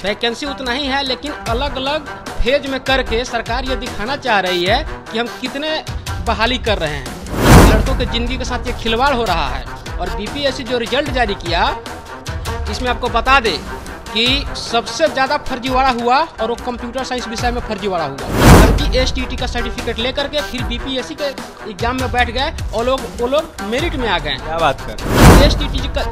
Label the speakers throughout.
Speaker 1: Vacancy उतना ही है, लेकिन अलग अलग फेज में करके सरकार ये दिखाना चाह रही है कि हम कितने बहाली कर रहे हैं। लड़कों के ज़िंदगी के साथ ये खिलवाड़ हो रहा है। और बीपीएससी जो रिजल्ट जारी किया, इसमें आपको बता दें कि सबसे ज़्यादा फर्जीवाड़ा हुआ और वो कंप्यूटर साइंस विषय में फर्जीवाड़ा हुआ। फर्जी एसटीटी का सर्टिफिकेट लेकर के फिर बीपीएससी के एग्जाम में बैठ गए और वो लोग मेरिट में आ गए।
Speaker 2: क्या बात कर,
Speaker 1: एसटीटी का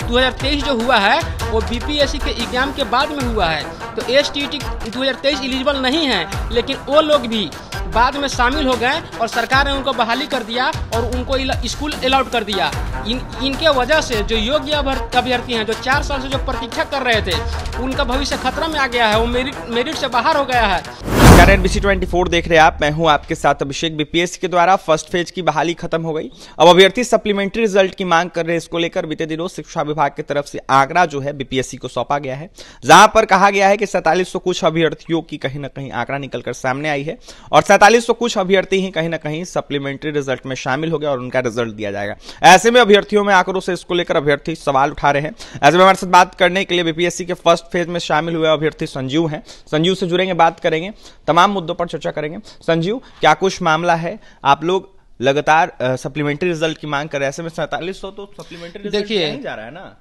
Speaker 1: 2023 जो हुआ है वो बीपीएससी के एग्जाम के बाद में हुआ है। तो एसटीटी 2023 एलिजिबल नहीं है, लेकिन वो लोग भी बाद में शामिल हो गए और सरकार ने उनको बहाली कर दिया और उनको स्कूल अलाउड कर दिया। इनके वजह से जो योग्य अभ्यर्थी हैं, जो 4 साल से जो प्रतीक्षा कर रहे थे, उनका भविष्य खतरा में आ गया है। वो मेरिट से बाहर हो गया है।
Speaker 2: NBC 24 देख रहे हैं आप, मैं हूं आपके साथ अभिषेक। बीपीएससी के द्वारा फर्स्ट फेज की बहाली खत्म हो गई। अब अभ्यर्थी सप्लीमेंट्री रिजल्ट की मांग कर रहे हैं। इसको लेकर बीते दिनों शिक्षा विभाग की तरफ से आंकड़ा जो है बीपीएससी को सौंपा गया है, जहां पर कहा गया है कि 4700 कुछ अभ्यर्थियों की कहीं ना कहीं आंकड़ा निकलकर सामने आई है और 4700 कुछ अभ्यर्थी ही कहीं ना कहीं सप्लीमेंट्री रिजल्ट में शामिल हो गया और उनका रिजल्ट दिया जाएगा। ऐसे में अभ्यर्थियों में आंकड़ों से इसको लेकर अभ्यर्थी सवाल उठा रहे हैं। ऐसे में हमारे साथ बात करने के लिए बीपीएससी के फर्स्ट फेज में शामिल हुए अभ्यर्थी संजीव हैं। संजीव से जुड़ेंगे, बात करेंगे, तमाम मुद्दों पर चर्चा करेंगे। संजीव, क्या कुछ मामला है? आप लोग लगातार सप्लीमेंट्री रिजल्ट की मांग कर रहे हैं। ऐसे में 4700 तो सप्लीमेंट्री रिजल्ट
Speaker 1: देखिए,
Speaker 2: नहीं जा रहा है ना।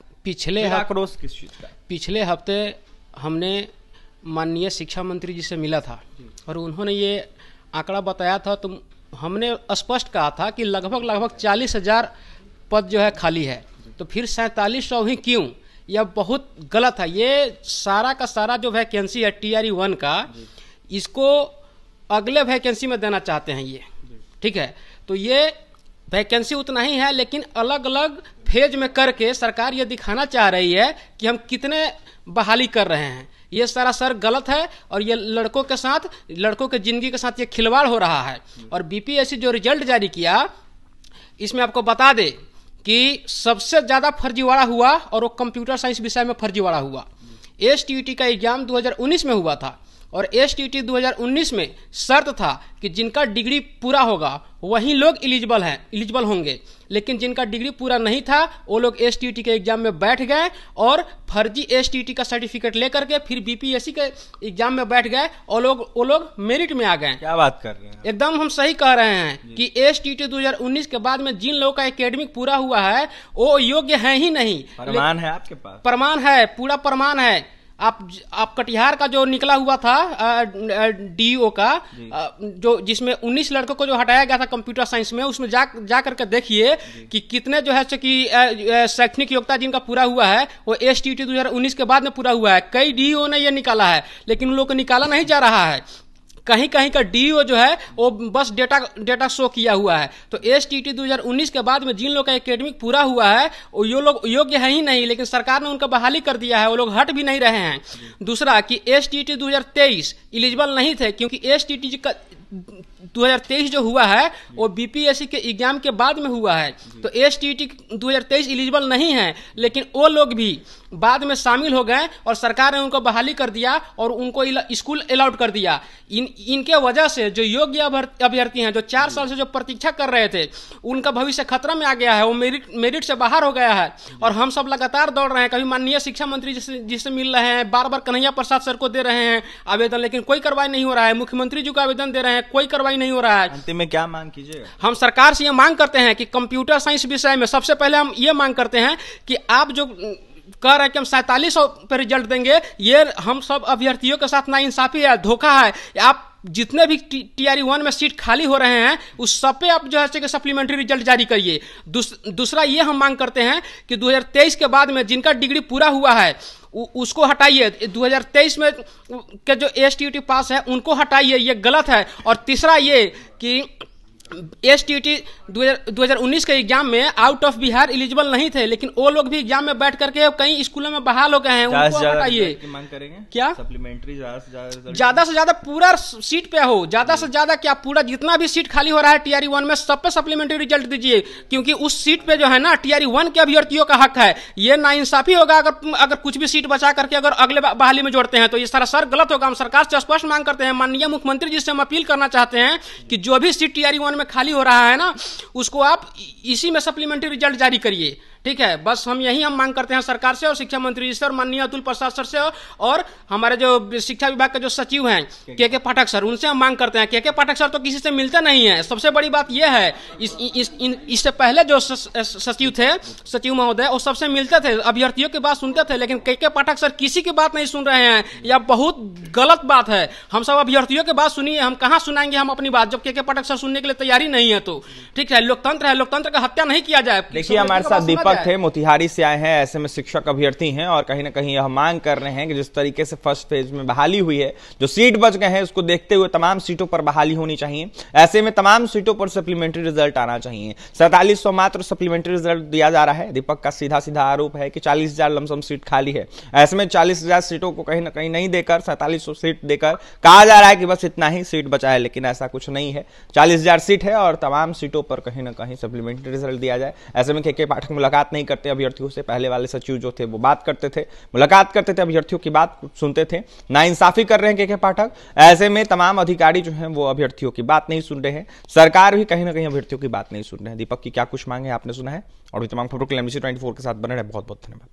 Speaker 1: पिछले हफ्ते हमने माननीय शिक्षा मंत्री जी से मिला था और उन्होंने ये आंकड़ा बताया था। तो हमने स्पष्ट कहा था कि लगभग 40,000 पद जो है खाली है। तो फिर 4700 ही क्यों? यह बहुत गलत है। ये सारा का सारा जो वैकेंसी है TRE-1 का, इसको अगले वैकेंसी में देना चाहते हैं ये, ठीक है। तो ये वैकेंसी उतना ही है, लेकिन अलग अलग फेज में करके सरकार ये दिखाना चाह रही है कि हम कितने बहाली कर रहे हैं। ये सरासर गलत है और ये लड़कों के ज़िंदगी के साथ ये खिलवाड़ हो रहा है। और बीपीएससी जो रिजल्ट जारी किया, इसमें आपको बता दें कि सबसे ज़्यादा फर्जीवाड़ा हुआ और वो कंप्यूटर साइंस विषय में फर्जीवाड़ा हुआ। एसटीटी का एग्जाम 2019 में हुआ था और एसटीटी 2019 में शर्त था कि जिनका डिग्री पूरा होगा वही लोग एलिजिबल होंगे। लेकिन जिनका डिग्री पूरा नहीं था वो लोग एसटीटी के एग्जाम में बैठ गए और फर्जी एसटीटी का सर्टिफिकेट लेकर के फिर बीपीएससी के एग्जाम में बैठ गए और वो लोग मेरिट में आ गए।
Speaker 2: क्या बात कर रहे हैं?
Speaker 1: एकदम हम सही कह रहे हैं कि एसटीटी 2019 के बाद में जिन लोगों का एकेडमिक पूरा हुआ है वो योग्य है ही नहीं।
Speaker 2: प्रमाण है आपके पास?
Speaker 1: प्रमाण है, पूरा प्रमाण है। आप कटिहार का जो निकला हुआ था डीईओ का, जो जिसमें 19 लड़कों को जो हटाया गया था कंप्यूटर साइंस में, उसमें जा करके देखिए कि कितने जो है कि शैक्षणिक योग्यता जिनका पूरा हुआ है वो एसटीटी 2019 के बाद में पूरा हुआ है। कई डीईओ ने ये निकाला है, लेकिन उन लोगों को निकाला नहीं जा रहा है। कहीं का डीईओ जो है वो बस डेटा शो किया हुआ है। तो एसटीटी 2019 के बाद में जिन लोग का एकेडमिक पूरा हुआ है वो लोग योग्य है ही नहीं, लेकिन सरकार ने उनका बहाली कर दिया है। वो लोग हट भी नहीं रहे हैं। दूसरा कि एसटीटी 2023 एलिजिबल नहीं थे, क्योंकि एसटीटी का 2023 जो हुआ है वो बीपीएससी के एग्जाम के बाद में हुआ है। तो एसटीटी 2023 एलिजिबल नहीं है, लेकिन वो लोग भी बाद में शामिल हो गए और सरकार ने उनको बहाली कर दिया और उनको स्कूल अलाउड कर दिया। इनके वजह से जो योग्य अभ्यर्थी हैं, जो 4 साल से जो प्रतीक्षा कर रहे थे, उनका भविष्य खतरा में आ गया है। वो मेरिट से बाहर हो गया है। और हम सब लगातार दौड़ रहे हैं, कभी माननीय शिक्षा मंत्री जिससे मिल रहे हैं, बार कन्हैया प्रसाद सर को दे रहे हैं आवेदन, लेकिन कोई कार्रवाई नहीं हो रहा है। मुख्यमंत्री जी को आवेदन दे रहे हैं, कोई कार्रवाई नहीं हो रहा है।
Speaker 2: अंतिम में क्या मांग कीजिएगा? हम
Speaker 1: सरकार से ये मांग करते हैं कि कंप्यूटर साइंस विषय में सबसे पहले हम ये मांग करते हैं कि आप जो कह रहे हैं कि हम 4700 पे रिजल्ट देंगे, ये हम सब अभ्यर्थियों के साथ नाइंसाफी है, धोखा है। आप जितने भी TRE-1 में सीट खाली हो रहे हैं उस सब पे आप जो है कि सप्लीमेंट्री रिजल्ट जारी करिए। दूसरा ये हम मांग करते हैं कि 2023 के बाद में जिनका डिग्री पूरा हुआ है उसको हटाइए। 2023 में के जो एसटीटी पास है उनको हटाइए, ये गलत है। और तीसरा ये कि एसटीटी 2019 के एग्जाम में आउट ऑफ बिहार एलिजिबल नहीं थे, लेकिन वो लोग भी एग्जाम में बैठ करके कई स्कूलों में बहाल हो गए हैं। उनको हटाइए।
Speaker 2: मांग करेंगे
Speaker 1: क्या?
Speaker 2: सप्लीमेंट्री
Speaker 1: ज्यादा से ज्यादा पूरा सीट पे हो, ज्यादा से ज्यादा क्या, पूरा जितना भी सीट खाली हो रहा है TRE-1 में सब पे सप्लीमेंट्री रिजल्ट दीजिए, क्योंकि उस सीट पे जो है ना TRE-1 के अभ्यर्थियों का हक है। ये नाइंसाफी होगा अगर कुछ भी सीट बचा करके अगर अगले बहाली में जोड़ते हैं, तो ये सरासर गलत होगा। हम सरकार से स्पष्ट मांग करते हैं, माननीय मुख्यमंत्री जी से हम अपील करना चाहते हैं कि जो भी सीट TRE-1 में खाली हो रहा है ना, उसको आप इसी में सप्लीमेंट्री रिजल्ट जारी करिए। ठीक है, बस हम यही मांग करते हैं सरकार से और शिक्षा मंत्री जी से और माननीय अतुल प्रसाद सर से और हमारे जो शिक्षा विभाग के जो सचिव हैं के पाठक सर, उनसे हम मांग करते हैं। के पाठक सर तो किसी से मिलते नहीं है। सबसे बड़ी बात यह है, इससे पहले जो सचिव थे, सचिव महोदय, वो सबसे मिलते थे, अभ्यर्थियों की बात सुनते थे, लेकिन के पाठक सर किसी की बात नहीं सुन रहे हैं। यह बहुत गलत बात है। हम सब अभ्यर्थियों की बात सुनिए, हम कहाँ सुनाएंगे हम अपनी बात, जब के पाठक सर सुनने के लिए तैयारी नहीं है। तो ठीक है, लोकतंत्र है, लोकतंत्र का हत्या नहीं किया जाए।
Speaker 2: देखिए, हमारे साथ दीपक थे, मोतिहारी से आए हैं, ऐसे में शिक्षक अभ्यर्थी हैं और कहीं ना कहीं यह मांग कर रहे हैं कि जिस तरीके से फर्स्ट फेज में बहाली हुई है, जो सीट बच गए हैं उसको देखते हुए तमाम सीटों पर बहाली होनी चाहिए। ऐसे में तमाम सीटों पर सप्लीमेंट्री रिजल्ट आना चाहिए। 4700 मात्र सप्लीमेंट्री रिजल्ट दिया जा रहा है। दीपक का सीधा सीधा आरोप है कि 40,000 लमसम सीट खाली है। ऐसे में 40,000 सीटों को कहीं ना कहीं नहीं देकर 4700 सीट देकर कहा जा रहा है कि बस इतना ही सीट बचा है, लेकिन ऐसा कुछ नहीं है। 40,000 सीट है और तमाम सीटों पर कहीं ना कहीं सप्लीमेंट्री रिजल्ट दिया जाए। ऐसे में के पाठक मुलाकात नहीं करते अभ्यर्थियों से। पहले वाले सचिव जो थे वो बात करते थे, मुलाकात करते थे, अभ्यर्थियों की बात सुनते थे। नाइंसाफी कर रहे हैं के पाठक। ऐसे में तमाम अधिकारी जो हैं वो अभ्यर्थियों की बात नहीं सुन रहे हैं। सरकार भी कहीं ना कहीं अभ्यर्थियों की बात नहीं सुन रहे हैं। दीपक की क्या कुछ मांगे आपने सुना है, और तमाम खबरों के लिए NBC 24 के साथ बने रहे। बहुत बहुत धन्यवाद।